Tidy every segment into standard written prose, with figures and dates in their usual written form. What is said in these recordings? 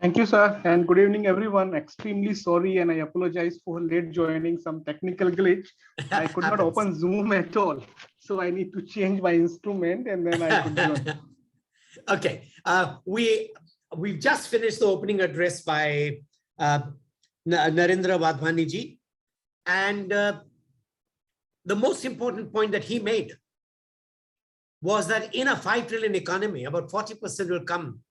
Thank you, sir, and good evening, everyone. Extremely sorry, and I apologize for late joining. Some technical glitch. I could not Happens. open Zoom at all, so I need to change my instrument, and then I could join. Okay, we've just finished the opening address by Narendra Wadhwani ji, and the most important point that he made was that in a 5 trillion economy, about 40% will come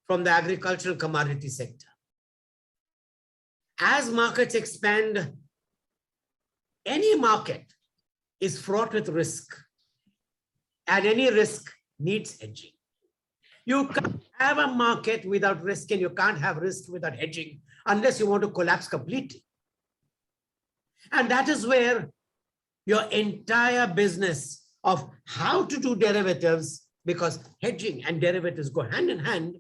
from the agricultural commodity sector. As markets expand, any market is fraught with risk, and any risk needs hedging. You can't have a market without risk, and you can't have risk without hedging unless you want to collapse completely. And that is where your entire business of how to do derivatives, because hedging and derivatives go hand in hand,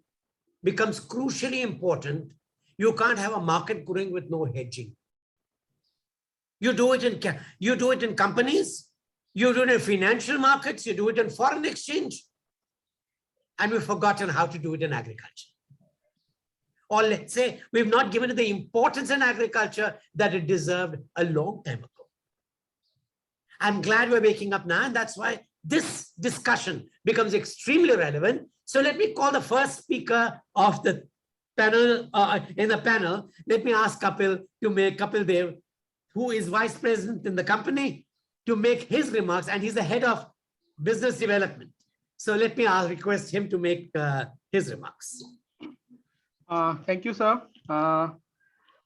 becomes crucially important. You can't have a market growing with no hedging. You do it in companies, you do it in financial markets, you do it in foreign exchange, and we've forgotten how to do it in agriculture. Or let's say we've not given it the importance in agriculture that it deserved a long time ago. I'm glad we're waking up now, and that's why this discussion becomes extremely relevant. So let me call the first speaker of the panel, in the panel. Let me ask Kapil Dev, who is vice president in the company, to make his remarks, and he's the head of business development. So let me request him to make his remarks. Thank you, sir.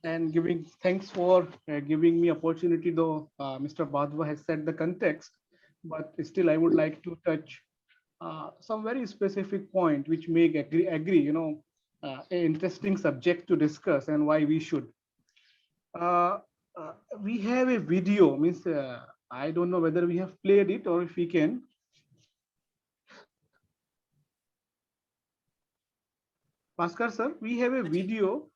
And thanks for giving me opportunity, though Mr. Badwa has set the context, but still I would like to touch some very specific point which make agree an interesting subject to discuss and why we should. We have a video, means I don't know whether we have played it or if we can. Bhaskar sir, we have a video.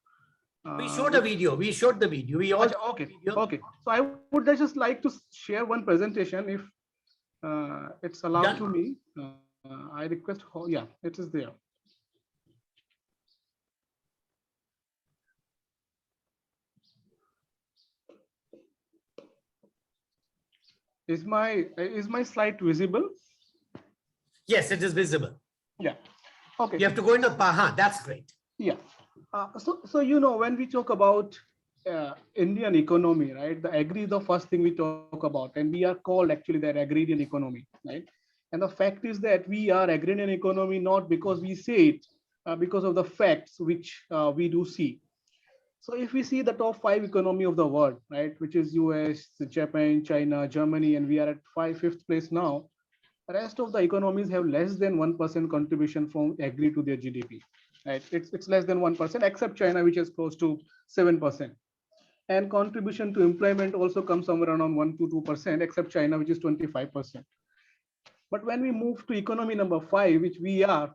We showed a video. We showed the video. We watched okay. Video. Okay. So I would just like to share one presentation if it's allowed to me. I request. Yeah, it is there. Is my slide visible? Yes, it is visible. Yeah. Okay. You have to go into Paha. That's great. Yeah. So when we talk about Indian economy, right? The agri is the first thing we talk about, and we are called actually the agrarian economy, right? And the fact is that we are agrarian economy not because we say it, because of the facts which we do see. So if we see the top 5 economy of the world, right, which is US, Japan, China, Germany, and we are at 5th place now. The rest of the economies have less than 1% contribution from agri to their GDP. Right, it's less than 1%, except China, which is close to 7%. And contribution to employment also comes somewhere around 1 to 2%, except China, which is 25%. But when we move to economy number 5, which we are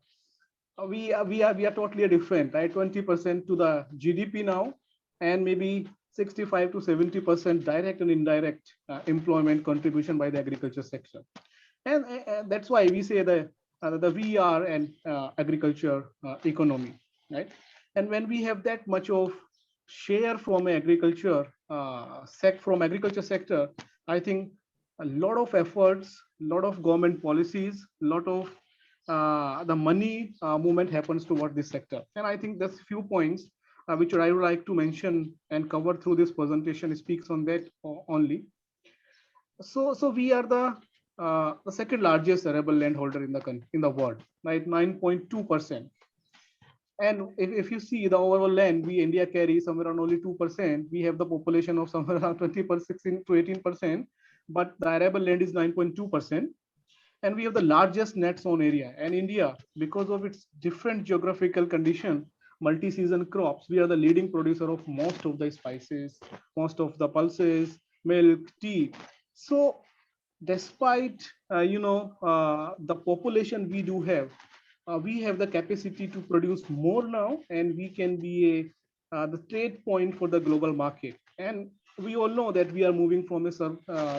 totally different, right? 20% to the GDP now, and maybe 65 to 70% direct and indirect employment contribution by the agriculture sector. And that's why we say the VR and agriculture economy, right? And when we have that much of share from agriculture sector, I think a lot of efforts, a lot of government policies, a lot of the money movement happens toward this sector. And I think there's few points which I would like to mention and cover through this presentation speaks on that only. So we are the second largest arable landholder in the world, right? 9.2%. And if you see the overall land, India carries somewhere around only 2%. We have the population of somewhere around 20%, 16 to 18%, but the arable land is 9.2%. And we have the largest net sown area. And India, because of its different geographical condition, multi-season crops, we are the leading producer of most of the spices, most of the pulses, milk, tea. So despite the population we do have, we have the capacity to produce more now, and we can be the trade point for the global market. And we all know that we are moving from a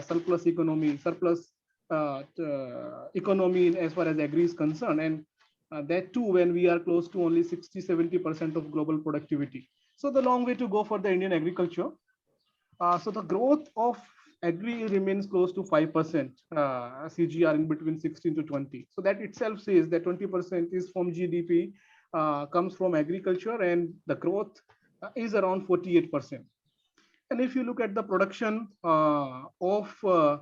surplus economy as far as agri is concerned, and That too, when we are close to only 60-70% of global productivity. So the long way to go for the Indian agriculture. So the growth of agri remains close to 5% CGR in between 16 to 20. So that itself says that 20% is from GDP, comes from agriculture, and the growth is around 48%. And if you look at the production of uh,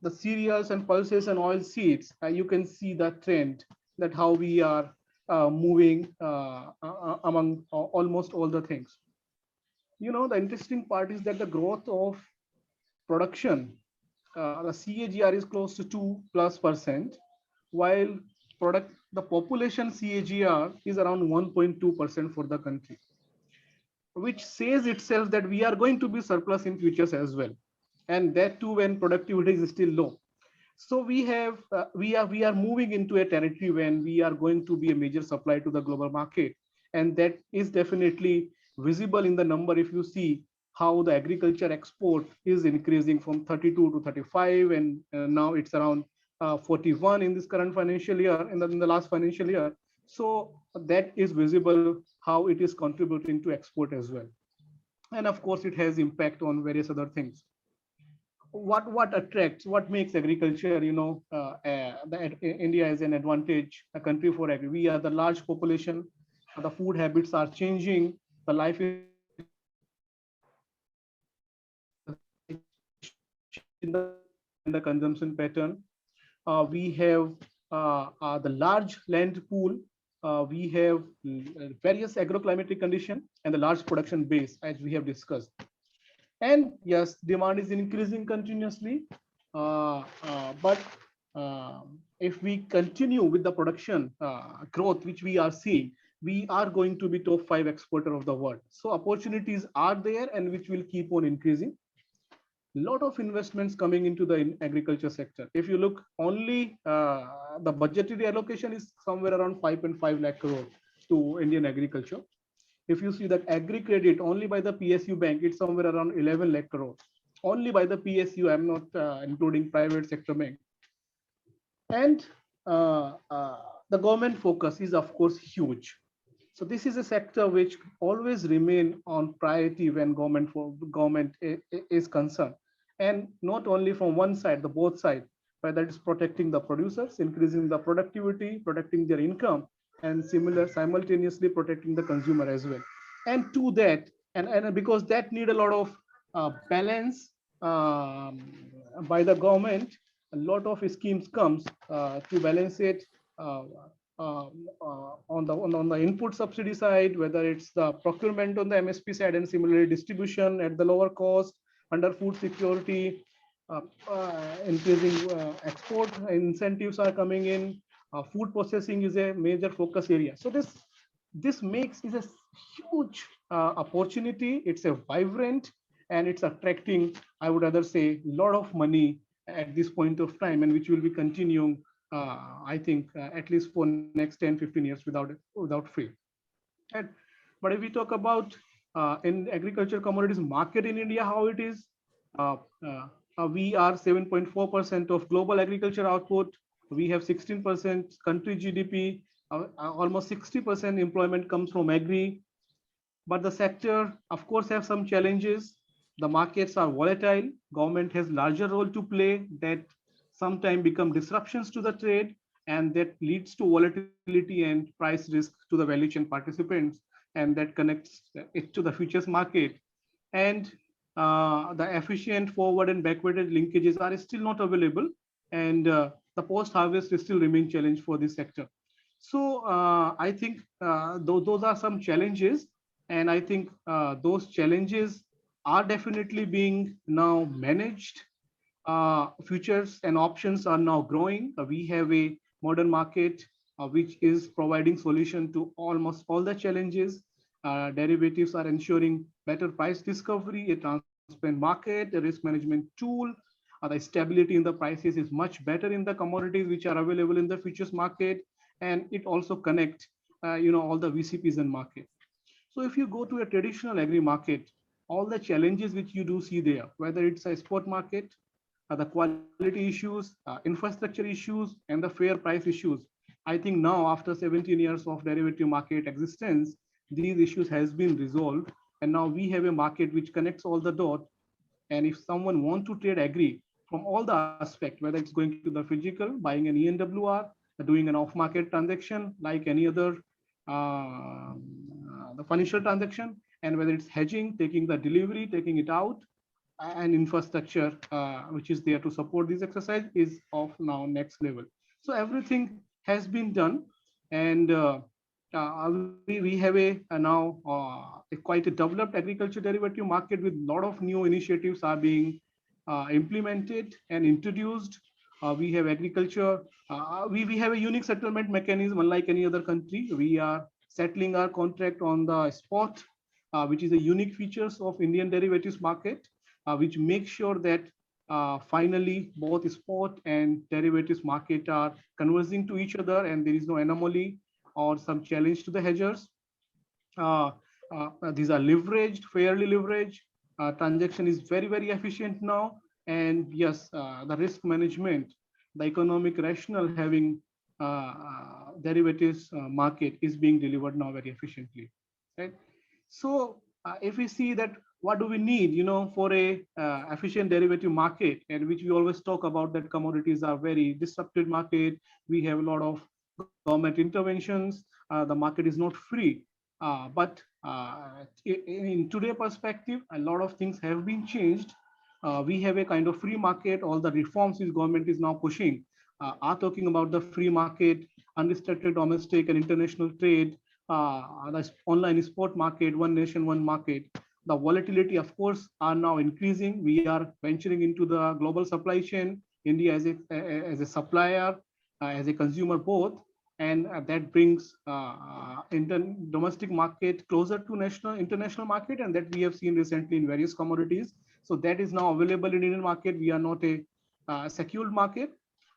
the cereals and pulses and oil seeds, you can see the trend that how we are moving among almost all the things. The interesting part is that the growth of production, the CAGR is close to 2+%, while the population CAGR is around 1.2% for the country, which says itself that we are going to be surplus in futures as well, and that too when productivity is still low. So we are moving into a territory when we are going to be a major supply to the global market, and that is definitely visible in the number. If you see how the agriculture export is increasing from 32 to 35, and now it's around 41 in this current financial year, in the last financial year. So that is visible how it is contributing to export as well, and of course it has impact on various other things. What makes agriculture, India is an advantage a country for agri. We are the large population, the food habits are changing, the life is in the consumption pattern. We have the large land pool. We have various agroclimatic condition and the large production base, as we have discussed. And yes, demand is increasing continuously. But if we continue with the production growth which we are seeing, we are going to be top 5 exporter of the world. So opportunities are there and which will keep on increasing. Lot of investments coming into the agriculture sector. If you look only the budgetary allocation is somewhere around 5.5 lakh crore to Indian agriculture. If you see that agri credit only by the PSU bank, it's somewhere around 11 lakh crore. Only by the PSU, I'm not including private sector bank. And the government focus is of course huge. So this is a sector which always remain on priority when government is concerned. And not only from one side, the both side, whether it's protecting the producers, increasing the productivity, protecting their income, and simultaneously protecting the consumer as well. And to that, and because that need a lot of balance by the government, a lot of schemes comes to balance it on the input subsidy side, whether it's the procurement on the MSP side, and similarly distribution at the lower cost under food security, increasing export incentives are coming in. Food processing is a major focus area. So this makes is a huge opportunity. It's a vibrant and it's attracting, I would rather say, a lot of money at this point of time, and which will be continuing I think at least for next 10-15 years without fail. And, but if we talk about in agriculture commodities market in India, how it is, we are 7.4% of global agriculture output. We have 16% country GDP. Almost 60% employment comes from agri. But the sector, of course, have some challenges. The markets are volatile. Government has larger role to play that sometimes become disruptions to the trade, and that leads to volatility and price risk to the value chain participants, and that connects it to the futures market. And the efficient forward and backwarded linkages are still not available, and the post-harvest still remain challenge for this sector. So I think those are some challenges, and I think those challenges are definitely being now managed. Futures and options are now growing. We have a modern market which is providing solution to almost all the challenges. Derivatives are ensuring better price discovery, a transparent market, a risk management tool. The stability in the prices is much better in the commodities which are available in the futures market, and it also connects all the VCPs in market. So if you go to a traditional agri market, all the challenges which you do see there, whether it's a spot market, the quality issues, infrastructure issues, and the fair price issues, I think now after 17 years of derivative market existence, these issues has been resolved. And now we have a market which connects all the dots. And if someone want to trade agri from all the aspect, whether it's going to the physical, buying an ENWR, doing an off-market transaction like any other the financial transaction, and whether it's hedging, taking the delivery, taking it out, and infrastructure which is there to support this exercise is of now next level. So everything has been done, and we have a now quite a developed agriculture derivative market with a lot of new initiatives are being implemented and introduced. We have agriculture. We have a unique settlement mechanism, unlike any other country. We are settling our contract on the spot, which is a unique features of Indian derivatives market, which makes sure that finally both spot and derivatives market are conversing to each other, and there is no anomaly or some challenge to the hedgers. These are leveraged, fairly leveraged. Transaction is very, very efficient now. And yes, the risk management, the economic rationale having derivatives market is being delivered now very efficiently. Right. So if we see that what do we need, for a efficient derivative market, and which we always talk about that commodities are very disrupted market. We have a lot of government interventions. The market is not free. But in today's perspective, a lot of things have been changed. We have a kind of free market. All the reforms this government is now pushing are talking about the free market, unrestricted domestic and international trade, the online spot market, one nation, one market. The volatility, of course, are now increasing. We are venturing into the global supply chain. India as a supplier, as a consumer both, and that brings domestic market closer to international market, and that we have seen recently in various commodities. So that is now available in Indian market. We are not a secured market.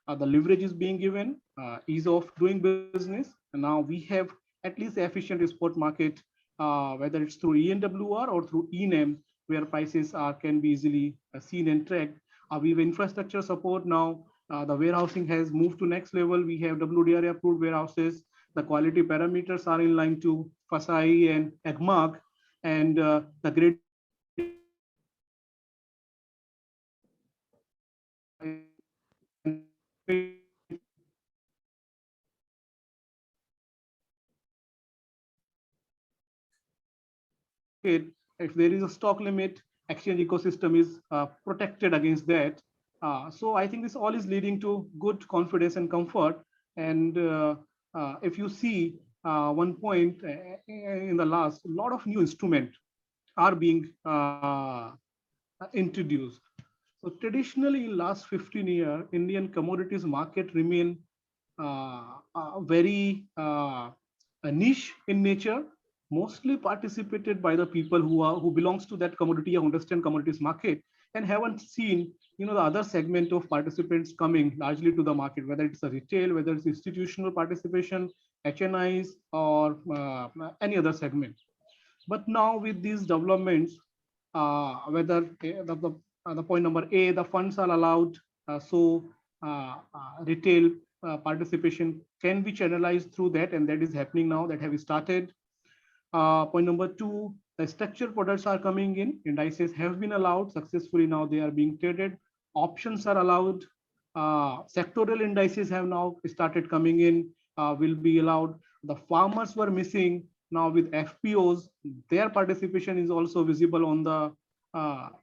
The leverage is being given, ease of doing business, and now we have at least the efficient spot market, whether it's through ENWR or through ENAM, where prices can be easily seen and tracked. We have infrastructure support now. The warehousing has moved to next level. We have WDRA approved warehouses. The quality parameters are in line to FSSAI and AGMARK, and the grade if there is a stock limit, exchange ecosystem is protected against that. So I think this all is leading to good confidence and comfort. And if you see one point in the last, a lot of new instruments are being introduced. So traditionally, in last 15 years, Indian commodities market remain very niche in nature, mostly participated by the people who belongs to that commodity or understand commodities market, and haven't seen the other segment of participants coming largely to the market, whether it's a retail, whether it's institutional participation, HNIs, or any other segment. But now with these developments, whether the point number A, the funds are allowed, so retail participation can be channelized through that, and that is happening now. That have started. Point number 2, the structured products are coming in. Indices have been allowed successfully. Now they are being traded. Options are allowed. Sectoral indices have now started coming in, will be allowed. The farmers were missing. Now with FPOs, their participation is also visible on the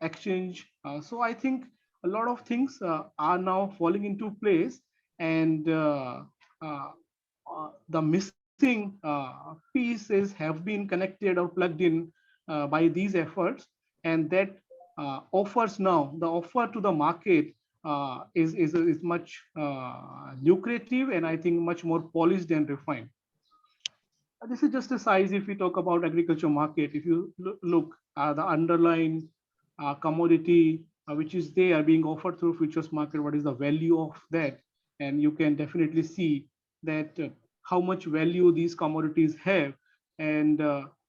exchange. So I think a lot of things are now falling into place, and the missing pieces have been connected or plugged in by these efforts, and that offers now, the offer to the market is much lucrative, and I think much more polished and refined. This is just a size. If we talk about agriculture market, if you look at the underlying commodity which is there being offered through futures market, what is the value of that, and you can definitely see that how much value these commodities have, and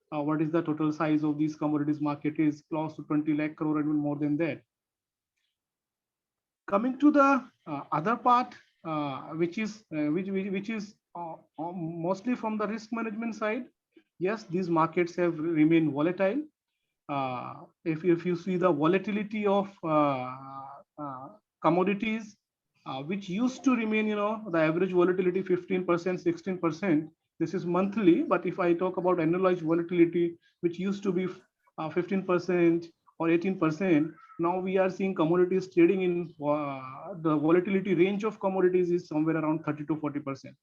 what is the total size of these commodities market is close to 20 lakh crore and more than that. Coming to the other part, which is mostly from the risk management side. Yes, these markets have remained volatile. If you see the volatility of commodities, which used to remain, the average volatility 15%, 16%. This is monthly, but if I talk about annualized volatility, which used to be 15% or 18%, now we are seeing commodities trading in the volatility range of commodities is somewhere around 30 to 40%.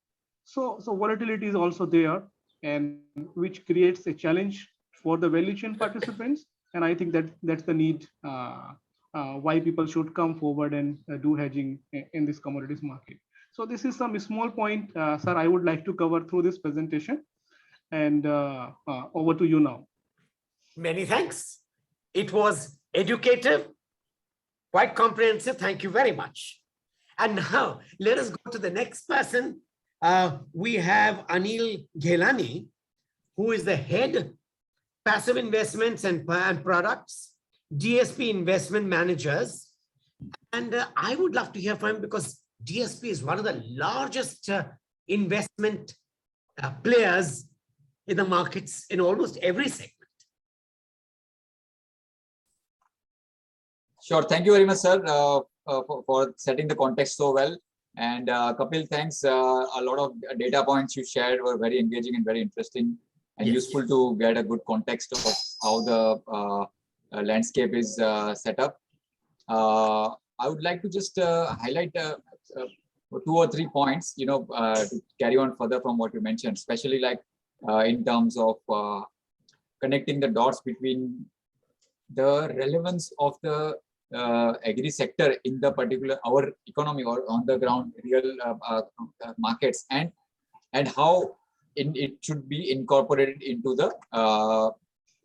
So volatility is also there, and which creates a challenge for the value chain participants. And I think that that's the need why people should come forward and do hedging in this commodities market. So this is some small point, sir, I would like to cover through this presentation. And over to you now. Many thanks. It was educative, quite comprehensive. Thank you very much. And now let us go to the next person. We have Anil Ghelani, who is the head passive investments and products, DSP investment managers. And I would love to hear from him because DSP is one of the largest investment players in the markets in almost every segment. Sure. Thank you very much, sir, for setting the context so well. And Kapil, thanks. A lot of data points you shared were very engaging and very interesting and useful to get a good context of how the landscape is set up. I would like to just highlight 2 or 3 points, to carry on further from what you mentioned, especially like in terms of connecting the dots between the relevance of the agri sector in the particular our economy or on the ground real markets, and how it should be incorporated into the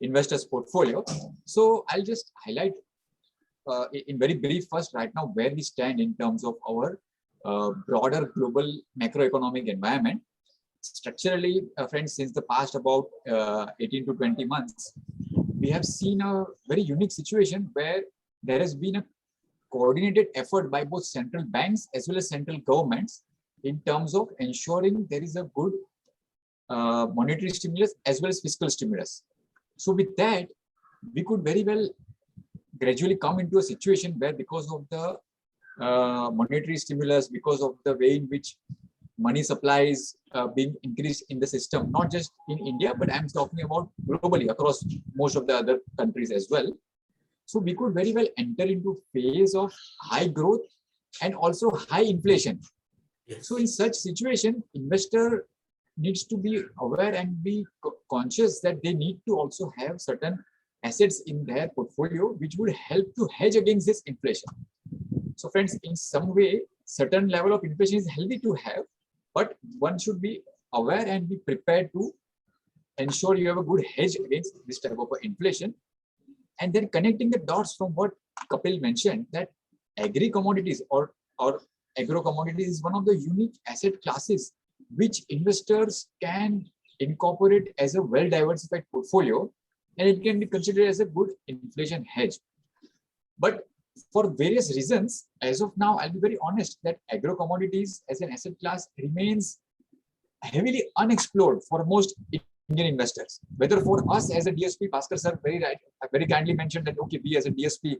investors portfolio. So I'll just highlight in very brief first right now where we stand in terms of our broader global macroeconomic environment. Structurally, friends, since the past about 18 to 20 months, we have seen a very unique situation where there has been a coordinated effort by both central banks as well as central governments in terms of ensuring there is a good monetary stimulus as well as fiscal stimulus. So with that, we could very well gradually come into a situation where because of the monetary stimulus, because of the way in which money supply is being increased in the system, not just in India, but I'm talking about globally across most of the other countries as well. So we could very well enter into a phase of high growth and also high inflation. Yes. So in such situation, investor needs to be aware and be conscious that they need to also have certain assets in their portfolio which would help to hedge against this inflation. So friends, in some way, certain level of inflation is healthy to have, but one should be aware and be prepared to ensure you have a good hedge against this type of inflation. And then connecting the dots from what Kapil mentioned, that agri commodities or agro commodities is one of the unique asset classes which investors can incorporate as a well-diversified portfolio, and it can be considered as a good inflation hedge. But for various reasons, as of now, I'll be very honest that agro commodities as an asset class remains heavily unexplored for most Indian investors. Whether for us as a DSP, Bhaskar sir very kindly mentioned that okay, we as a DSP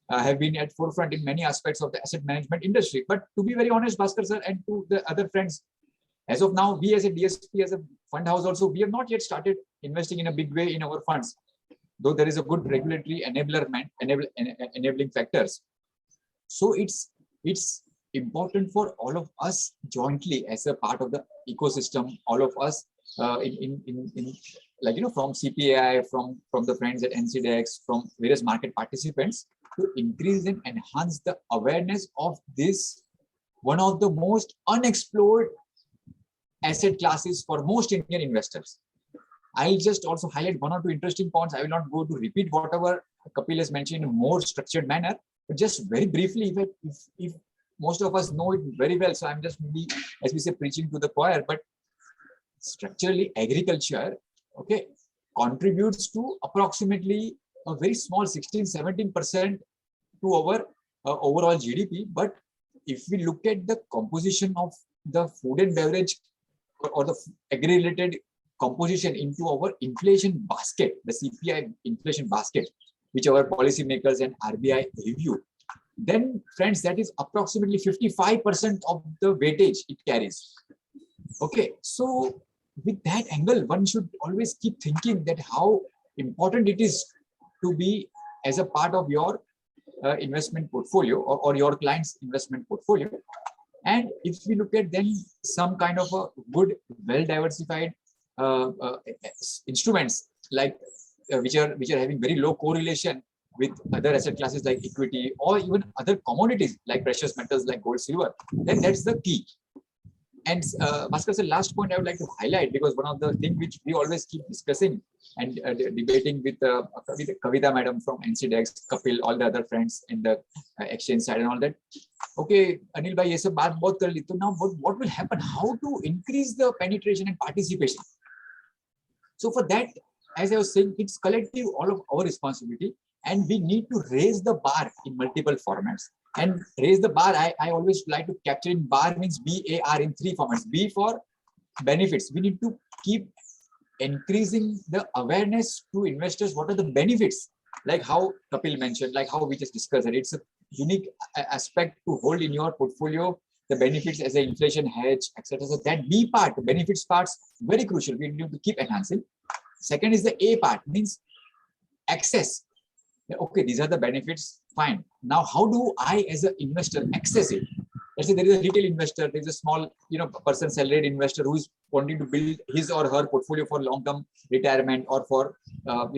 have been at forefront in many aspects of the asset management industry. But to be very honest, Bhaskar sir, and to the other friends, as of now, we as a DSP, as a fund house also, we have not yet started investing in a big way in our funds, though there is a good regulatory enabling factors. So it's important for all of us jointly as a part of the ecosystem, all of us from CPAI, from the friends at NCDEX, from various market participants, to increase and enhance the awareness of this one of the most unexplored asset classes for most Indian investors. I'll just also highlight 1 or 2 interesting points. I will not go to repeat whatever Kapil has mentioned in a more structured manner, but just very briefly, if most of us know it very well, so I'm just maybe, as we say, preaching to the choir, but structurally agriculture, okay, contributes to approximately a very small 16-17% to our overall GDP, but if we look at the composition of the food and beverage or the agri-related composition into our inflation basket, the CPI inflation basket, which our policymakers and RBI review, then friends, that is approximately 55% of the weightage it carries. Okay, so with that angle, one should always keep thinking that how important it is to be as a part of your investment portfolio or your client's investment portfolio. And if we look at then some kind of a good, well-diversified instruments like which are having very low correlation with other asset classes like equity or even other commodities like precious metals like gold, silver, then that's the key. And Bhaskar sir, last point I would like to highlight, because one of the things which we always keep discussing and debating with Kavita madam from NCDEX, Kapil, all the other friends in the exchange side and all that. Okay, Anil bhai, ye sab baat bahut kar li. So now what will happen? How to increase the penetration and participation? So for that, as I was saying, it's collective, all of our responsibility, and we need to raise the bar in multiple formats. And raise the bar, I always like to capture in bar means BAR in 3 formats. B for benefits. We need to keep increasing the awareness to investors. What are the benefits? Like how Kapil mentioned, like how we just discussed it. It's a unique aspect to hold in your portfolio, the benefits as an inflation hedge, etc. So that B part, the benefits parts, very crucial. We need to keep enhancing. Second is the A part, means access. Okay, these are the benefits, fine. Now, how do I as an investor access it? Let's say there is a retail investor, there is a small, person, salaried investor who is wanting to build his or her portfolio for long-term retirement or for,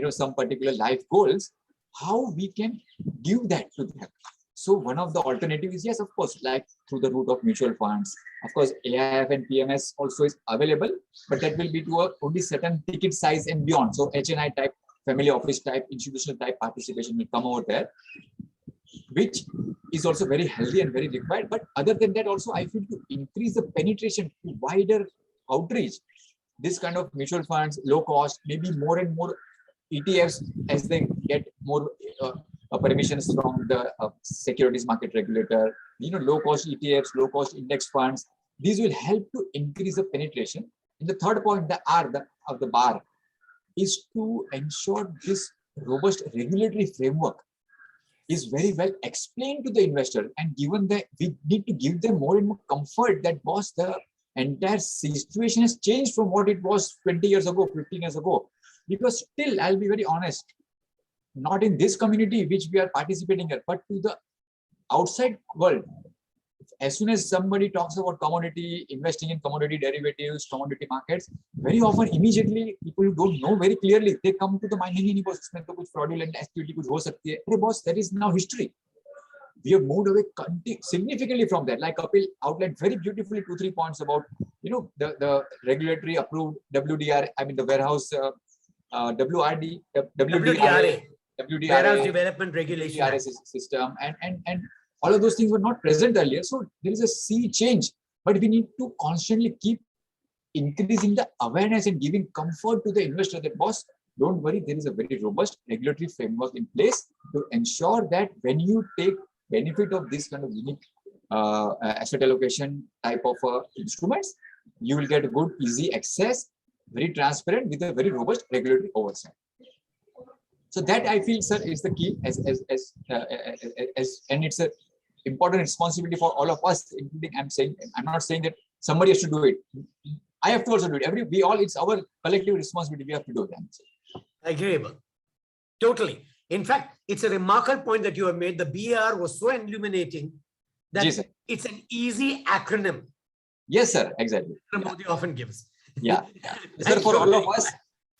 some particular life goals. How we can give that to them? So one of the alternatives is, yes, of course, like through the route of mutual funds. Of course, AIF and PMS also is available, but that will be to a only certain ticket size and beyond. So HNI type, family office type, institutional type participation will come over there, which is also very healthy and very required. But other than that, also I feel to increase the penetration to wider outreach, this kind of mutual funds, low cost, maybe more and more ETFs as they get more permissions from the securities market regulator, low cost ETFs, low cost index funds. These will help to increase the penetration. And the third point, the R of the bar, is to ensure this robust regulatory framework is very well explained to the investor, and given that we need to give them more and more comfort that boss, the entire situation has changed from what it was 20 years ago, 15 years ago. Because still, I'll be very honest, not in this community which we are participating in, but to the outside world. As soon as somebody talks about commodity, investing in commodity derivatives, commodity markets, very often immediately people who don't know very clearly, they come to the mind, fraudulent activity kuch ho sakti hai. Hey boss, that is now history. We have moved away significantly from that. Like Kapil outlined very beautifully 2-3 points about, the regulatory approved WDR, I mean the warehouse WRD, WDRA, Warehouse Development Regulation system, and all of those things were not present earlier. So there is a sea change, but we need to constantly keep increasing the awareness and giving comfort to the investor that boss, don't worry, there is a very robust regulatory framework in place to ensure that when you take benefit of this kind of unique asset allocation type of instruments, you will get a good, easy access, very transparent with a very robust regulatory oversight. So that I feel, sir, is the key as and it's a important responsibility for all of us, including I'm not saying that somebody has to do it. I have to also do it. It's our collective responsibility. We have to do it. Agreeable. Totally. In fact, it's a remarkable point that you have made. The BAR was so illuminating that it's an easy acronym. Yes, sir. Exactly. Modi often gives. Yeah. Sir, for all of us,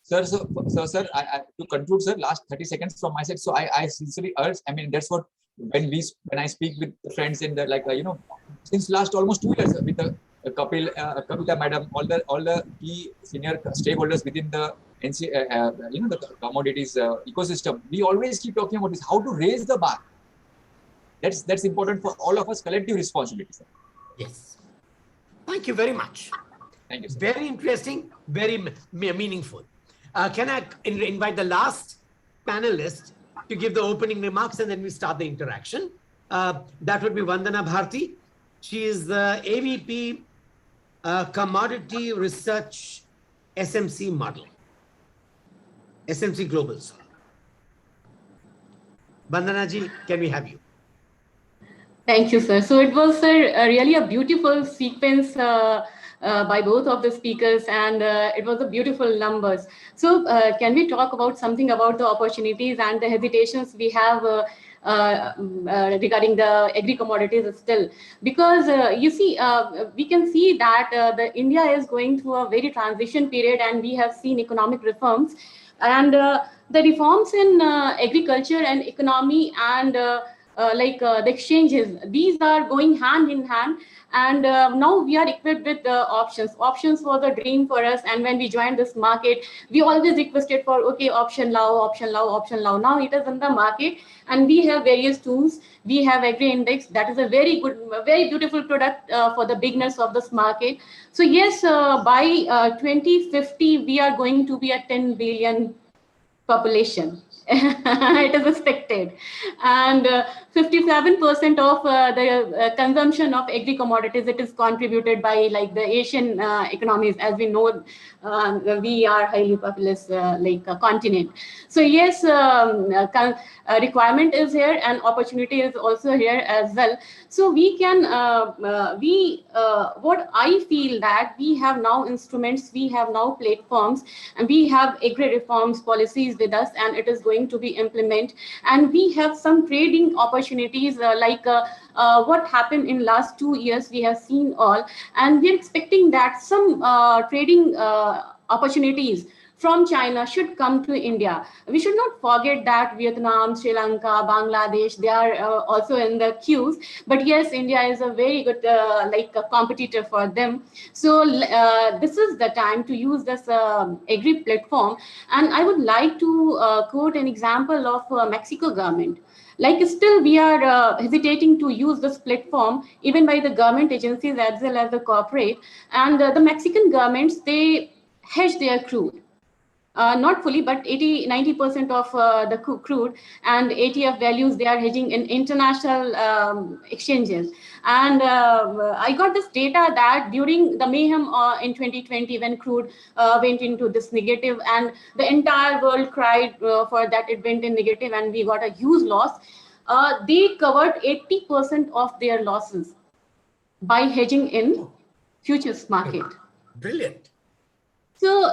sir, sir, I to conclude, sir, last 30 seconds from my side. So I sincerely urge, that's what when I speak with friends in the since last almost 2 years with the Kapil, Kavita madam, all the key senior stakeholders within the the commodities ecosystem, we always keep talking about this, how to raise the bar. That's important for all of us, collective responsibility, sir. Yes. Thank you very much. Thank you, sir. Very interesting, very meaningful. Can I invite the last panelist to give the opening remarks, and then we start the interaction. That would be Vandana Bharti, She is the AVP Commodity Research SMC Model. SMC Global, sorry. Bandana ji, can we have you? Thank you, sir. So it was, sir, really a beautiful sequence by both of the speakers, and it was a beautiful numbers. So can we talk about something about the opportunities and the hesitations we have regarding the agri commodities still? Because you see, we can see that the India is going through a very transition period, and we have seen economic reforms, and the reforms in agriculture and economy and the exchanges, these are going hand in hand, and now we are equipped with options was a dream for us. And when we joined this market, we always requested for, okay, option lao. Now it is in the market, and we have various tools. We have Agri Index, that is a very good, very beautiful product for the beginners of this market. So yes, by 2050 we are going to be a 10 billion population. It is expected, and 57% of the consumption of agri commodities, it is contributed by like the Asian economies. As we know, we are highly populous continent. So yes, requirement is here and opportunity is also here as well. So we can what I feel that we have now instruments, we have now platforms, and we have agri reforms policies with us, and it is going to be implemented. And we have some trading opportunities what happened in last 2 years, we have seen all, and we're expecting that some trading opportunities from China should come to India. We should not forget that Vietnam, Sri Lanka, Bangladesh, they are also in the queues. But yes, India is a very good a competitor for them. So this is the time to use this agri platform. And I would like to quote an example of Mexico government. Like still we are hesitating to use this platform, even by the government agencies as well as the corporate. And the Mexican governments, they hedge their crude. Not fully, but 80-90% of the crude and ATF values, they are hedging in international exchanges. And I got this data that during the mayhem in 2020, when crude went into this negative, and the entire world cried for that, it went in negative and we got a huge loss. They covered 80% of their losses by hedging in futures market. Brilliant. So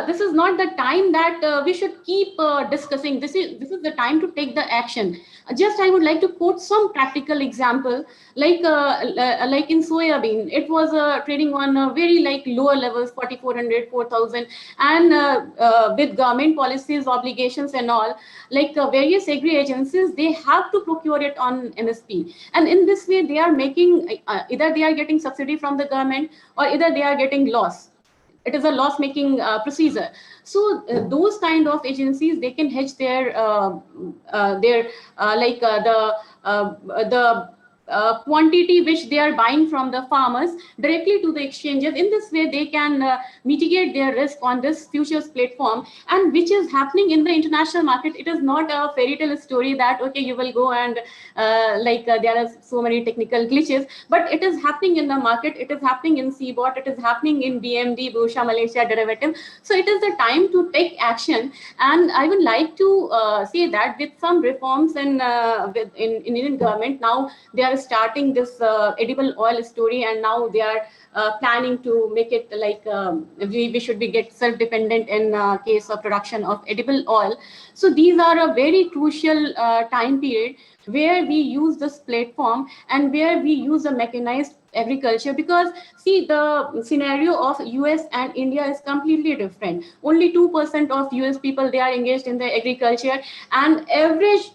this is not the time that we should keep discussing. This is the time to take the action. Just I would like to quote some practical example, like in soybean, it was trading on very lower levels, 4,400, 4,000, and with government policies, obligations and all, various agri agencies, they have to procure it on MSP. And in this way, they are making, either they are getting subsidy from the government or either they are getting loss. It is a loss-making procedure. So those kind of agencies, they can hedge their quantity which they are buying from the farmers directly to the exchanges. In this way, they can mitigate their risk on this futures platform, and which is happening in the international market. It is not a fairy tale story that, okay, you will go and there are so many technical glitches, but it is happening in the market. It is happening in CBOT. It is happening in BMD, Bursa Malaysia derivative. So it is the time to take action. And I would like to say that with some reforms in Indian government, now they are starting this edible oil story, and now they are planning to make it we should be get self-dependent in case of production of edible oil. So these are a very crucial time period where we use this platform and where we use a mechanized agriculture, because see, the scenario of US and India is completely different. Only 2% of US people, they are engaged in the agriculture, and average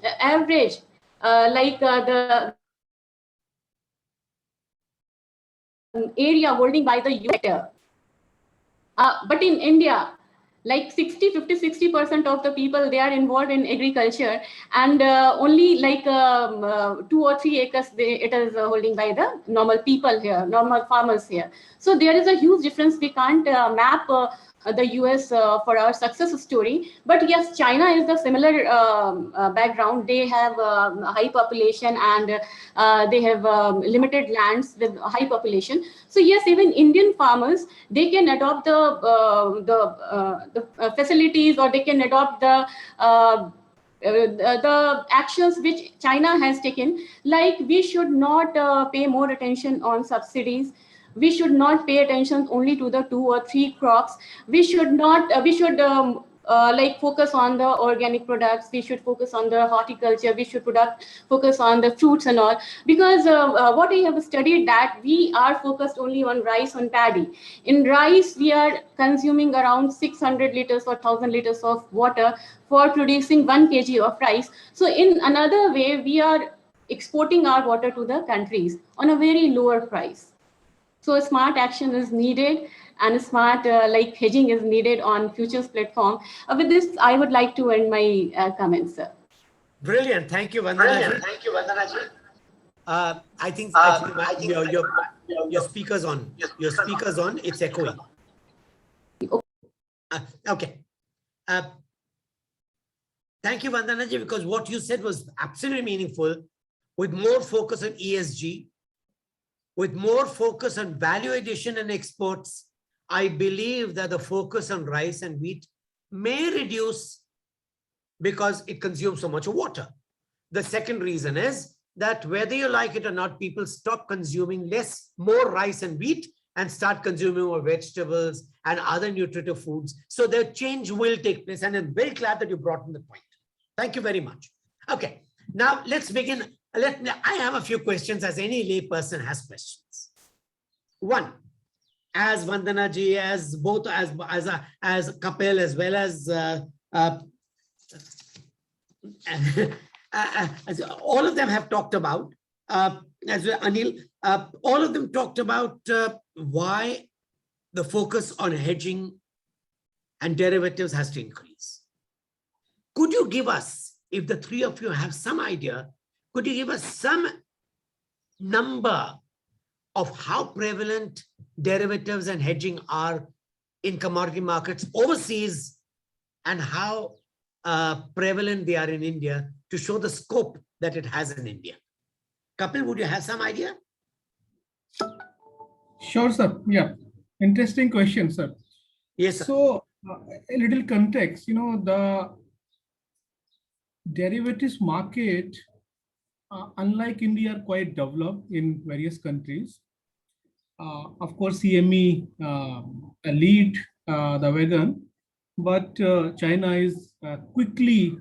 the area holding by the US sector. But in India, 60% of the people, they are involved in agriculture, and only 2 or 3 acres it is holding by the normal people here, normal farmers here. So there is a huge difference. We can't map the US for our success story. But yes, China is the similar background. They have a high population, and they have limited lands with high population. So yes, even Indian farmers, they can adopt the facilities, or they can adopt the actions which China has taken. Like, we should not pay more attention on subsidies. We should not pay attention only to the 2 or 3 crops. We should not. We should like focus on the organic products. We should focus on the horticulture. We should focus on the fruits and all. Because what I have studied, that we are focused only on rice, on paddy. In rice, we are consuming around 600 liters or 1,000 liters of water for producing 1 kg of rice. So in another way, we are exporting our water to the countries on a very lower price. So smart action is needed, and smart like hedging is needed on futures platform. With this, I would like to end my comments, sir. Brilliant. Thank you, Vandana. Thank you, Vandana. I think your speaker's on. Your speaker's on. It's echoing. Okay. Thank you, Vandana ji, because what you said was absolutely meaningful. With more focus on ESG, with more focus on value addition and exports, I believe that the focus on rice and wheat may reduce because it consumes so much water. The second reason is that whether you like it or not, people stop consuming more rice and wheat and start consuming more vegetables and other nutritive foods. So the change will take place, and I'm very glad that you brought in the point. Thank you very much. Okay, now let's begin. I have a few questions, as any lay person has questions. One, as Vandana ji, as both as Kapil, as well as as all of them have talked about, as well, Anil, all of them talked about why the focus on hedging and derivatives has to increase. Could you give us, if the three of you have some idea, could you give us some number of how prevalent derivatives and hedging are in commodity markets overseas, and how prevalent they are in India, to show the scope that it has in India? Kapil, would you have some idea? Sure, sir. Yeah. Interesting question, sir. Yes, sir. So a little context, the derivatives market, unlike India, are quite developed in various countries. Of course, CME lead the wagon, but China is quickly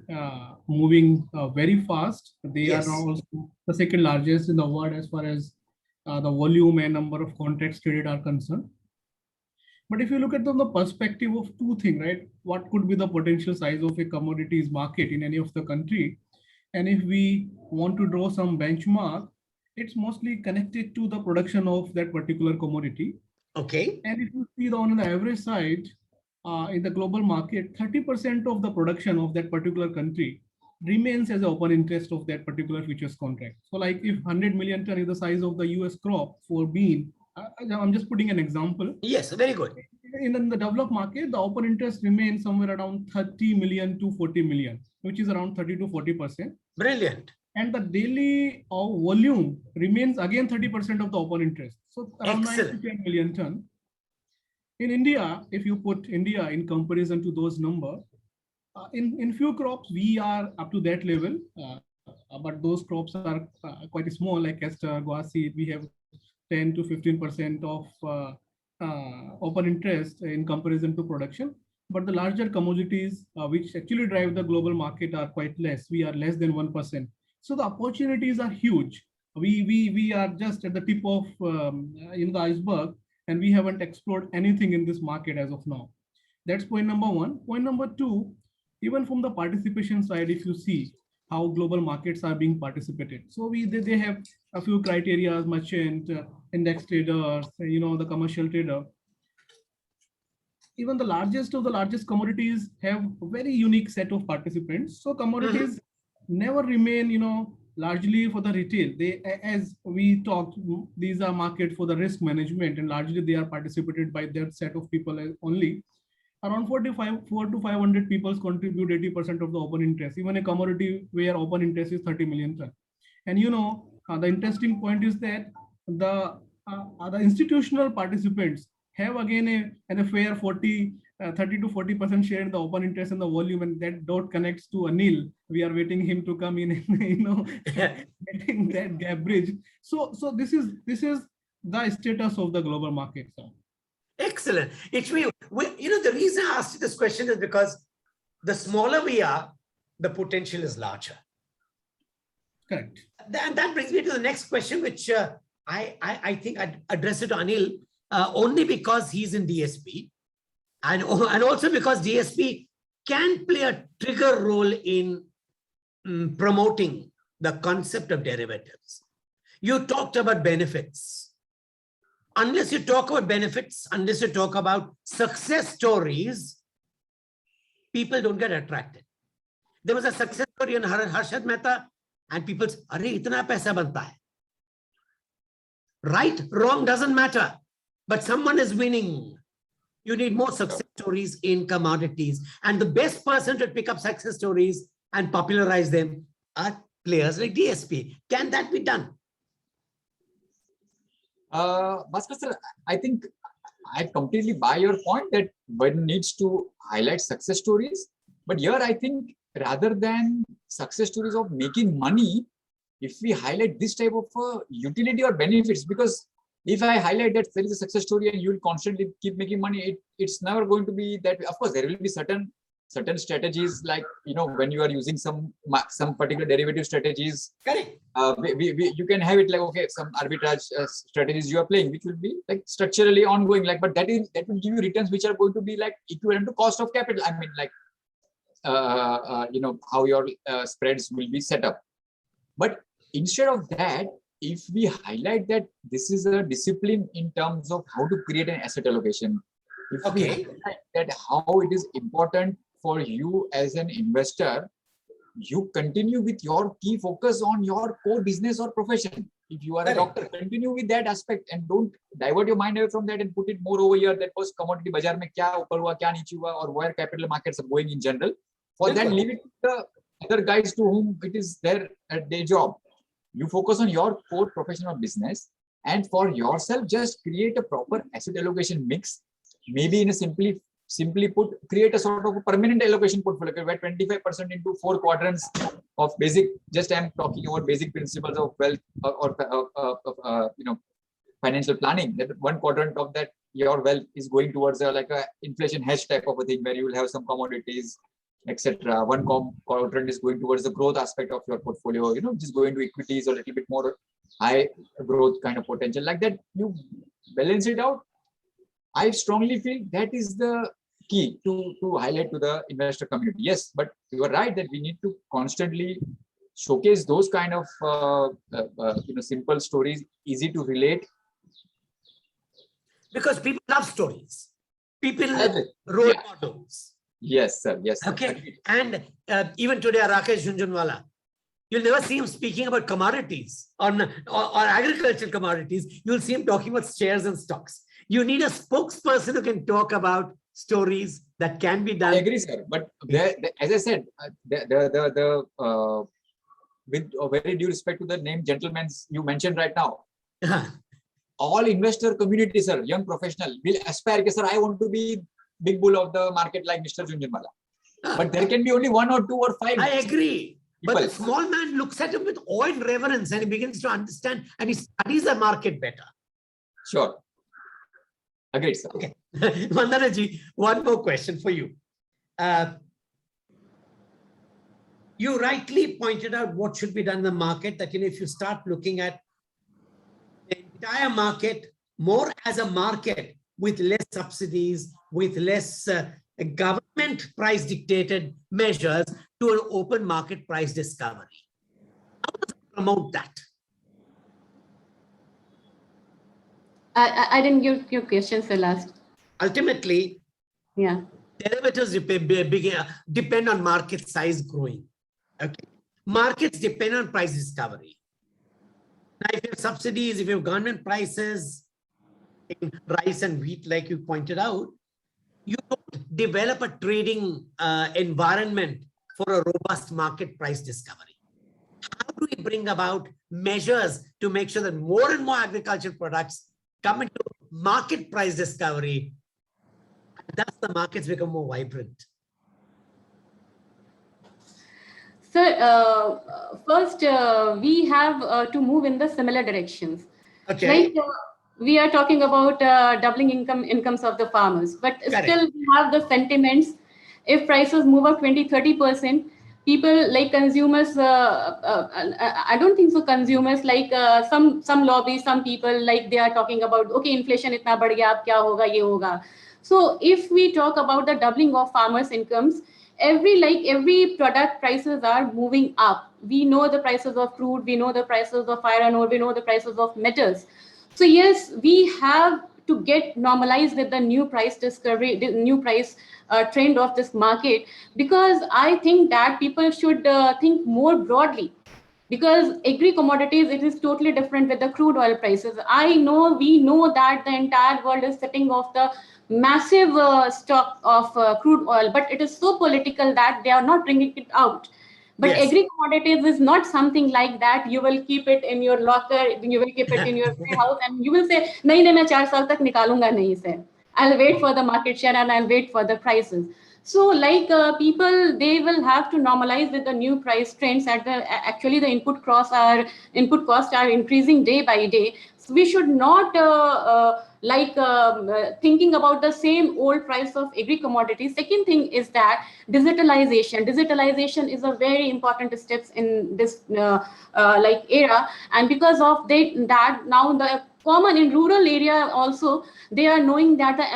moving very fast. They Yes. are now also the second largest in the world as far as the volume and number of contracts traded are concerned. But if you look at from the perspective of two things, right? What could be the potential size of a commodities market in any of the country? And if we want to draw some benchmark, it's mostly connected to the production of that particular commodity. Okay. And if you see on the average side, in the global market, 30% of the production of that particular country remains as an open interest of that particular futures contract. So like if 100 million ton is the size of the US crop for bean, I'm just putting an example. Yes, very good. In the developed market, the open interest remains somewhere around 30 million to 40 million, which is around 30 to 40%. Brilliant. And the daily volume remains again 30% of the open interest. So around 9 to 10 million ton. In India, if you put India in comparison to those numbers, in few crops, we are up to that level, but those crops are quite small, like castor, guasi, we have 10 to 15% of open interest in comparison to production. But the larger commodities, which actually drive the global market, are quite less. We are less than 1%. So the opportunities are huge. We are just at the tip of the iceberg, and we haven't explored anything in this market as of now. That's point number one. Point number two, even from the participation side, if you see how global markets are being participated. So they have a few criteria: merchant, index traders, the commercial trader. Even the largest of the largest commodities have a very unique set of participants. So commodities never remain, largely for the retail. They, as we talked, these are market for the risk management, and largely they are participated by that set of people only. around 4 to 500 people contribute 80% of the open interest. Even a commodity where open interest is 30 million ton. And the interesting point is that the institutional participants have again a fair 30 to 40% share in the open interest and the volume, and that dot connects to Anil. We are waiting him to come in and getting that gap bridge. So this is the status of the global market. So. Excellent. It's me. The reason I asked you this question is because the smaller we are, the potential is larger. Correct. And that brings me to the next question, which I think I'd address it to Anil only because he's in DSP, and also because DSP can play a trigger role in promoting the concept of derivatives. You talked about benefits. Unless you talk about benefits, unless you talk about success stories, people don't get attracted. There was a success story in Harshad Mehta, and people say, "Arey, itna paisa banta hai." Right, wrong doesn't matter, but someone is winning. You need more success stories in commodities, and the best person to pick up success stories and popularize them are players like DSP. Can that be done? Bhaskar sir, I think I completely buy your point that one needs to highlight success stories. But here, I think rather than success stories of making money, if we highlight this type of utility or benefits, because if I highlight that there is a success story and you will constantly keep making money, it's never going to be that. Of course, there will be certain strategies, like when you are using some particular derivative strategies. Correct. You can have it like, okay, some arbitrage strategies you are playing, which will be like structurally ongoing, like, but that will give you returns which are going to be like equivalent to cost of capital. I mean, like how your spreads will be set up. But instead of that, if we highlight that this is a discipline in terms of how to create an asset allocation, if we highlight that how it is important for you as an investor, you continue with your key focus on your core business or profession. If you are a doctor, continue with that aspect and don't divert your mind away from that and put it more over here. That was commodity bazaar mein kya upar hua, kya niche hua, or where capital markets are going in general. For that, leave it to the other guys to whom it is their job. You focus on your core professional business, and for yourself, just create a proper asset allocation mix. Maybe in a simply put, create a sort of a permanent allocation portfolio where 25% into 4 quadrants of basic. Just I'm talking about basic principles of wealth or financial planning. That 1 quadrant of that your wealth is going towards like a inflation hedge type of a thing where you will have some commodities, etc. 1 quadrant is going towards the growth aspect of your portfolio, just going to equities or a little bit more high growth kind of potential. Like that, you balance it out. I strongly feel that is the key to highlight to the investor community. Yes, but you are right that we need to constantly showcase those kind of simple stories, easy to relate. Because people love stories. People love role models. Yes, sir. Yes, sir. Okay. And even today, Rakesh Jhunjhunwala, you'll never see him speaking about commodities or agricultural commodities. You'll see him talking about shares and stocks. You need a spokesperson who can talk about stories that can be done. I agree, sir. But as I said, with very due respect to the name gentlemen you mentioned right now, all investor community, sir, young professional will aspire, sir, I want to be big bull of the market like Mr. Jhunjhunwala. But there can be only 1 or 2 or 5. I agree. People. But the small man looks at him with awe and reverence, and he begins to understand, and he studies the market better. Sure. Agreed, sir. Okay. Vandana ji, one more question for you. You rightly pointed out what should be done in the market, that if you start looking at the entire market more as a market with less subsidies, with less government price dictated measures to an open market price discovery. How does it promote that? I didn't get your question, sir, last. Ultimately, derivatives depend on market size growing. Okay. Markets depend on price discovery. Now, if you have subsidies, if you have government prices in rice and wheat, like you pointed out, you don't develop a trading environment for a robust market price discovery. How do we bring about measures to make sure that more and more agricultural products come into market price discovery? Thus, the markets become more vibrant. So first, we have to move in the similar directions. Okay. Like we are talking about doubling incomes of the farmers, but Correct. still we have the sentiments. If prices move up 20-30%, people like consumers, I don't think so. Consumers like some lobbies, some people like they are talking about, okay, inflation itna badh gaya, ab kya hoga, ye hoga. So if we talk about the doubling of farmers' incomes, every product prices are moving up. We know the prices of crude, we know the prices of iron ore, we know the prices of metals. So yes, we have to get normalized with the new price discovery, the new price trend of this market, because I think that people should think more broadly. Because agri commodities, it is totally different with the crude oil prices. We know that the entire world is sitting off the massive stock of crude oil, but it is so political that they are not bringing it out. But Yes. agri commodities is not something like that. You will keep it in your locker, you will keep it in your warehouse, and you will say, "Nahi, nahi, main 4 saal tak nikalunga nahi se. I'll wait for the market share and I'll wait for the prices." So like people, they will have to normalize with the new price trends. Actually the input costs are increasing day by day. So we should not thinking about the same old price of agri commodities. Second thing is that digitalization is a very important steps in this era, and because of that now the common in rural area also, they are knowing that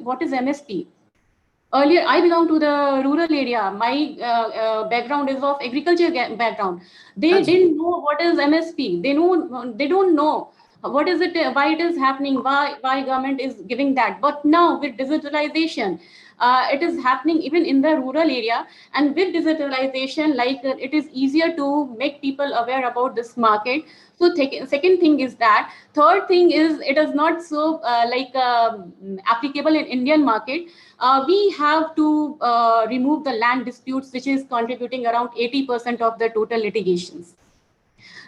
what is MSP. Earlier, I belong to the rural area. My background is of agriculture background. They didn't know what is MSP. They don't know what is it, why it is happening, why government is giving that. But now with digitalization, it is happening even in the rural area. And with digitalization, it is easier to make people aware about this market. So second thing is that. Third thing is, it is not so applicable in Indian market. We have to remove the land disputes, which is contributing around 80% of the total litigations.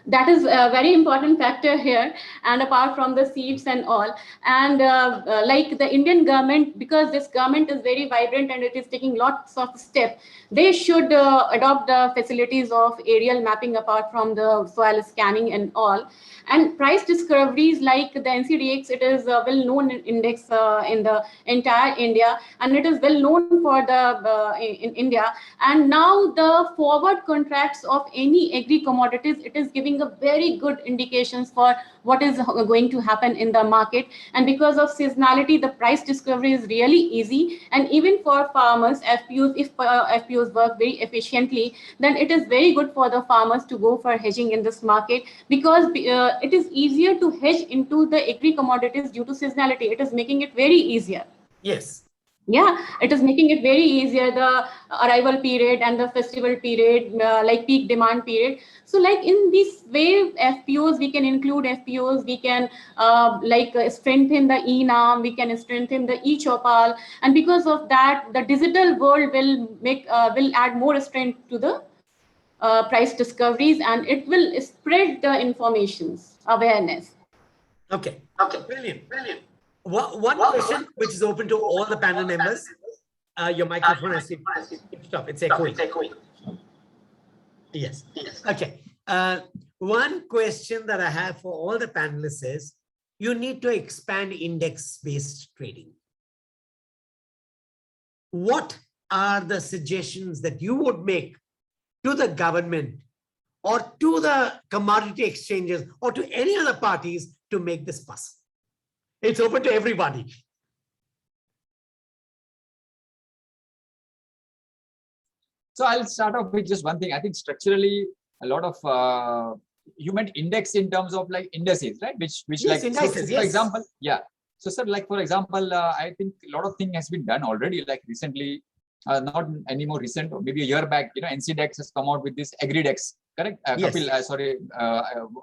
That is a very important factor here, and apart from the seeds and all. And like the Indian government, because this government is very vibrant and it is taking lots of steps, they should adopt the facilities of aerial mapping apart from the soil scanning and all. And price discoveries like the NCDX, it is a well-known index in the entire India, and it is well known for the in India. And now the forward contracts of any agri commodities, it is giving a very good indications for what is going to happen in the market. And because of seasonality, the price discovery is really easy. And even for farmers, FPOs, if FPOs work very efficiently, then it is very good for the farmers to go for hedging in this market, because it is easier to hedge into the agri commodities due to seasonality. It is making it very easier. Yes. Yeah, it is making it very easier, the arrival period and the festival period, like peak demand period. So like in this way, FPOs, we can include FPOs, we can strengthen the ENAM, we can strengthen the eChopal. And because of that, the digital world will add more strength to the price discoveries, and it will spread the informations, awareness. Okay, brilliant. One question which is open to all the panel members. Your microphone has to stop. It's echoing. Yes. Okay. One question that I have for all the panelists is, you need to expand index-based trading. What are the suggestions that you would make to the government or to the commodity exchanges or to any other parties to make this possible? It's open to everybody. So I'll start off with just one thing. I think structurally, a lot of you meant index in terms of like indices, right? Which yes, like indices, so, for example, yeah. So sir, like for example, I think a lot of thing has been done already. Like recently, not any more recent, or maybe a year back, NCDEX has come out with this AgriDex, correct? Yes. Kapil,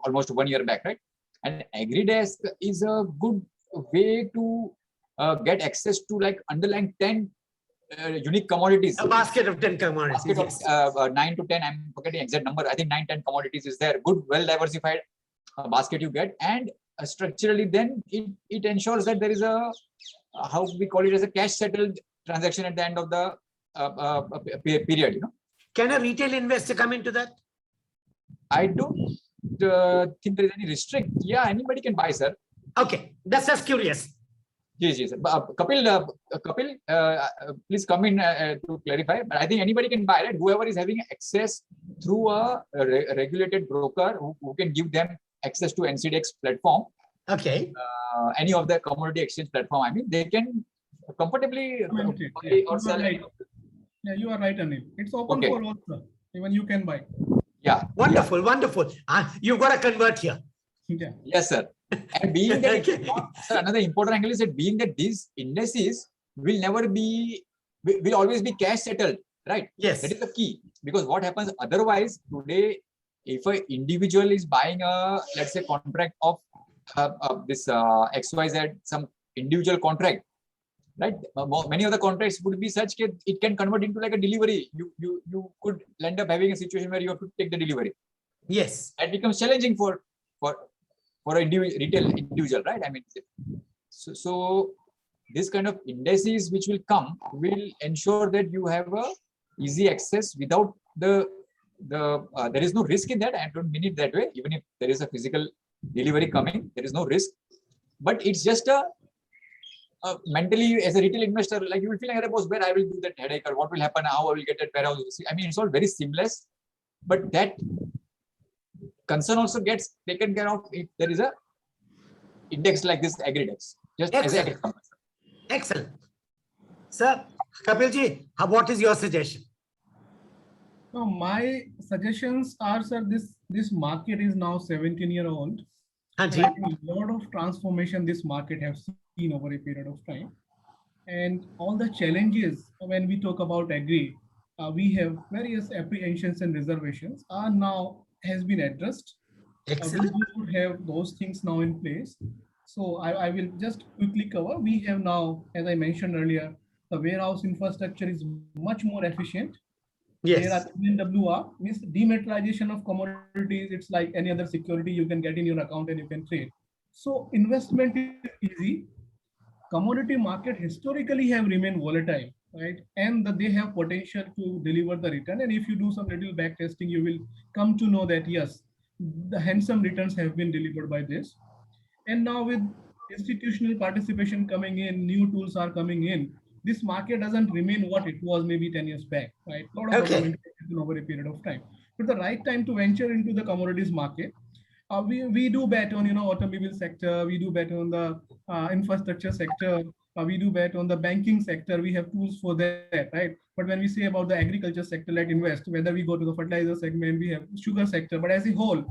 almost 1 year back, right? And AgriDex is a good way to get access to like underlying 10 unique commodities. A basket of 10 commodities. Basket of 9 to 10, I'm forgetting exact number. I think 9, 10 commodities is there. Good, well diversified basket you get, and structurally then it ensures that there is a how we call it as a cash settled transaction at the end of the period. You know, Can a retail investor come into that? I don't think there is any restrict. Yeah, anybody can buy, sir. Okay, that's just curious. Yes, yes. Kapil, please come in to clarify. But I think anybody can buy, right? Whoever is having access through a regulated broker who can give them access to NCDEX platform, Okay. any of the commodity exchange platform. I mean, they can comfortably buy or sell. Right. Yeah, you are right, Anil. It's open Okay. for all, sir. Even you can buy. Yeah. Wonderful, wonderful. You've got to convert here. Yeah. Yes, sir. And being that, Okay. sir, another important angle is that being that these indices will never be, will always be cash settled, right? Yes. That is the key. Because what happens otherwise today, if an individual is buying a, let's say, contract of this XYZ, some individual contract, right? Many of the contracts would be such that it can convert into like a delivery. You could end up having a situation where you have to take the delivery. Yes. That becomes challenging for a retail individual, right? I mean, so this kind of indices which will come will ensure that you have a easy access without there is no risk in that. I don't mean it that way. Even if there is a physical delivery coming, there is no risk. But it's just a mentally as a retail investor, like you will feel like, where I will do that headache or what will happen, how I will get that warehouse. I mean, it's all very seamless, but that concern also gets taken care of if there is a index like this AgriDex. Just as a Excellent. Sir, Kapilji, what is your suggestion? So my suggestions are, sir, this market is now 17-year-old. Hanji. A lot of transformation this market has seen over a period of time. And all the challenges when we talk about agri, we have various apprehensions and reservations are now has been addressed. Excellent. We would have those things now in place. So I will just quickly cover. We have now, as I mentioned earlier, the warehouse infrastructure is much more efficient. There Yes. are DMWR, means dematerialization of commodities. It's like any other security you can get in your account and you can trade. So investment is easy. Commodity market historically have remained volatile, right? And that they have potential to deliver the return. And if you do some little back testing, you will come to know that yes, the handsome returns have been delivered by this. And now with institutional participation coming in, new tools are coming in. This market doesn't remain what it was maybe 10 years back, right? A lot of documentation over a period of time. But the right time to venture into the commodities market. We do bet on, automobile sector. We do bet on the infrastructure sector. We do bet on the banking sector. We have tools for that, right? But when we say about the agriculture sector, let invest, whether we go to the fertilizer segment, we have sugar sector, but as a whole,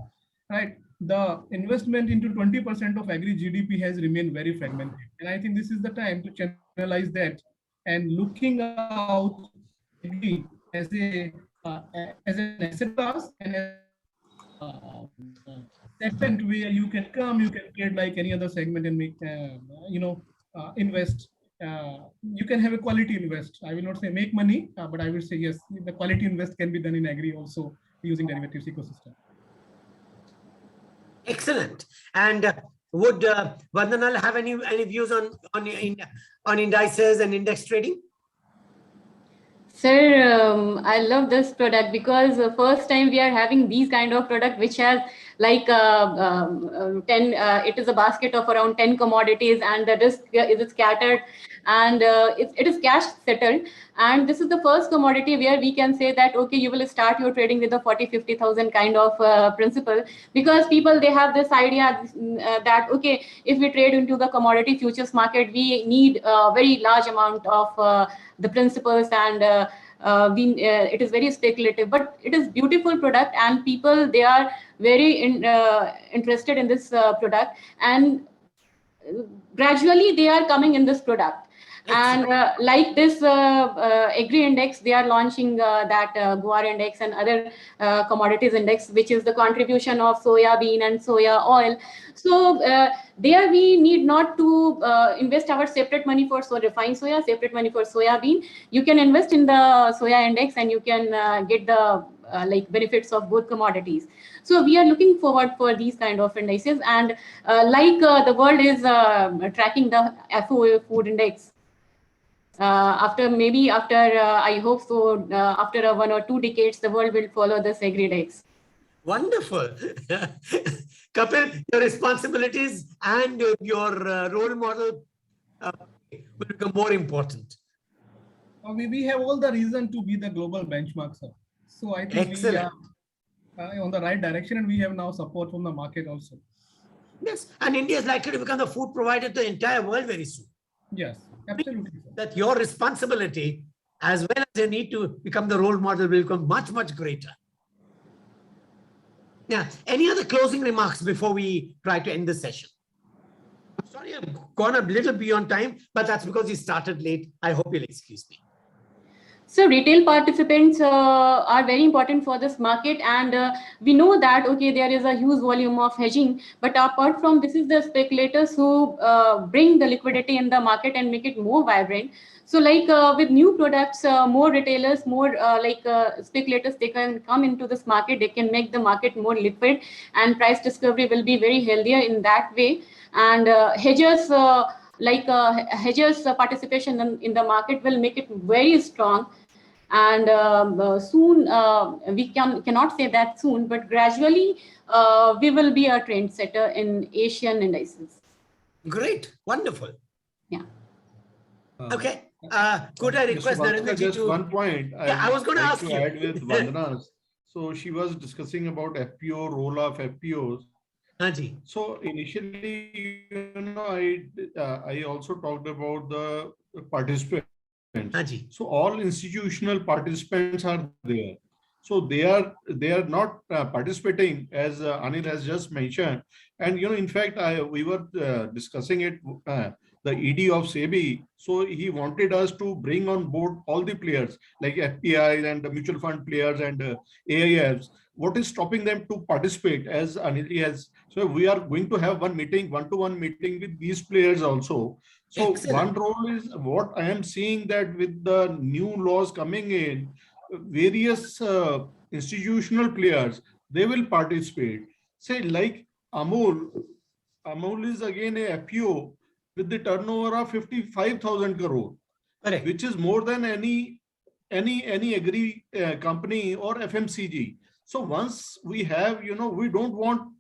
right? The investment into 20% of agri GDP has remained very fragmented. And I think this is the time to channelize that and looking out agri as an asset class and as segment where you can come, you can trade like any other segment and make, invest. You can have a quality invest. I will not say make money, but I will say yes, the quality invest can be done in agri also using derivatives ecosystem. Excellent. And would Vandanal have any views on indices and index trading? Sir, I love this product because the first time we are having these kind of product which has like 10, it is a basket of around 10 commodities and the risk is scattered and it is cash settled. And this is the first commodity where we can say that, okay, you will start your trading with a 40,000-50,000 kind of principle, because people, they have this idea that, okay, if we trade into the commodity futures market, we need a very large amount of the principles and it is very speculative, but it is beautiful product and people, they are very interested in this product and gradually they are coming in this product. And like this agri index, they are launching that Guar index and other commodities index, which is the contribution of soya bean and soya oil. So there we need not to invest our separate money for refined soya, separate money for soya bean. You can invest in the soya index and you can get the like benefits of both commodities. So we are looking forward for these kind of indices, and the world is tracking the FOA food index. I hope so, after 1 or 2 decades, the world will follow the agri-index. Wonderful. Kapil, your responsibilities and your role model will become more important. We have all the reason to be the global benchmark, sir. So I think Excellent. we are on the right direction, and we have now support from the market also. Yes, and India is likely to become the food provider to the entire world very soon. Yes, absolutely, sir. That your responsibility, as well as your need to become the role model, will become much, much greater. Yeah. Any other closing remarks before we try to end the session? I'm sorry, I've gone a little beyond time, but that's because you started late. I hope you'll excuse me. So retail participants are very important for this market, and we know that okay, there is a huge volume of hedging, but apart from this is the speculators who bring the liquidity in the market and make it more vibrant. So like with new products, more retailers, more speculators, they can come into this market, they can make the market more liquid, and price discovery will be very healthier in that way. And hedgers participation in the market will make it very strong. And soon, we cannot say that soon, but gradually we will be a trendsetter in Asian indices. Great, wonderful. Yeah. Okay. Could I request Narendra ji just to... one point? I was going to ask you. Add with Vandana's. So she was discussing about FPO, role of FPOs. Haji. So initially, I also talked about the participants. Haji. So all institutional participants are there. So they are not participating, as Anil has just mentioned. And in fact, we were discussing it. The ED of SEBI, so he wanted us to bring on board all the players like FPIs and the mutual fund players and AIFs. What is stopping them to participate? As Anil has, so we are going to have one-to-one meeting with these players also. So Excellent. one role is what I am seeing, that with the new laws coming in, various institutional players, they will participate. Say like Amul is again a FPO with the turnover of 55,000 crore, Correct. which is more than any agri company or FMCG. So once we have, we don't want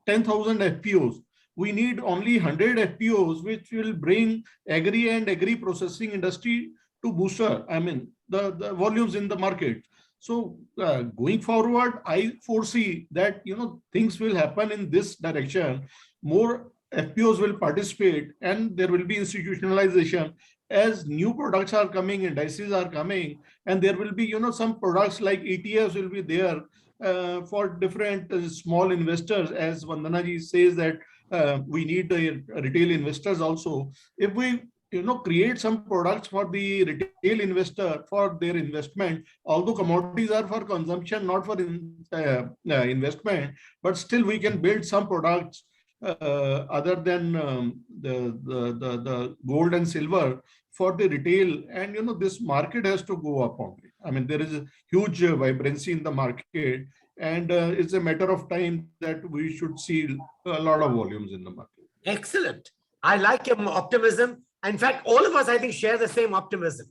10,000 FPOs. We need only 100 FPOs, which will bring agri and agri processing industry to booster. I mean, the volumes in the market. So going forward, I foresee that, things will happen in this direction. More FPOs will participate and there will be institutionalization as new products are coming, indices are coming, and there will be, some products like ETFs will be there for different small investors. As Vandana ji says that we need retail investors also. If we create some products for the retail investor for their investment, although commodities are for consumption, not for investment, but still we can build some products other than the gold and silver for the retail. And this market has to go up only. I mean, there is a huge vibrancy in the market, and it's a matter of time that we should see a lot of volumes in the market. Excellent. I like your optimism. In fact, all of us, I think, share the same optimism.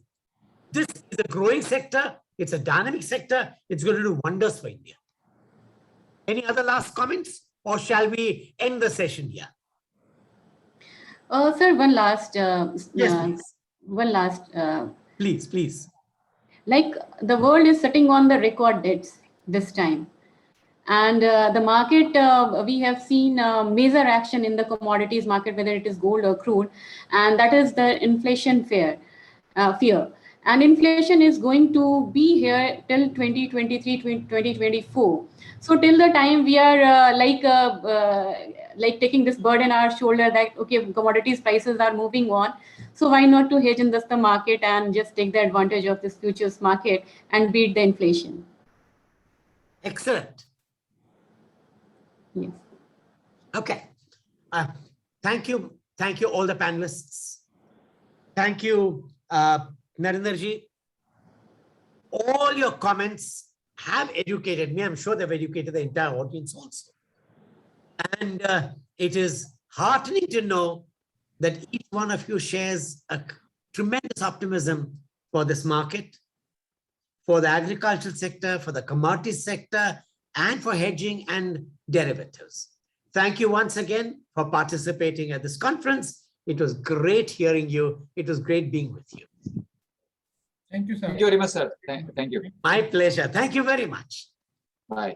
This is a growing sector. It's a dynamic sector. It's going to do wonders for India. Any other last comments, or shall we end the session here? Sir, one last. Yes, please. One last. Please. Like the world is sitting on the record debts this time. And the market, we have seen major action in the commodities market, whether it is gold or crude, and that is the inflation fear. And inflation is going to be here till 2023, 2024. So till the time we are like taking this burden on our shoulder that, okay, commodities prices are moving on. So why not to hedge in the market and just take the advantage of this futures market and beat the inflation? Excellent. Yes. Okay. Thank you. Thank you, all the panelists. Thank you, Narendraji. All your comments have educated me. I'm sure they've educated the entire audience also. And it is heartening to know that each one of you shares a tremendous optimism for this market, for the agricultural sector, for the commodities sector, and for hedging and derivatives. Thank you once again for participating at this conference. It was great hearing you. It was great being with you. Thank you, sir. Thank you very much, sir. Thank you. My pleasure. Thank you very much. Bye.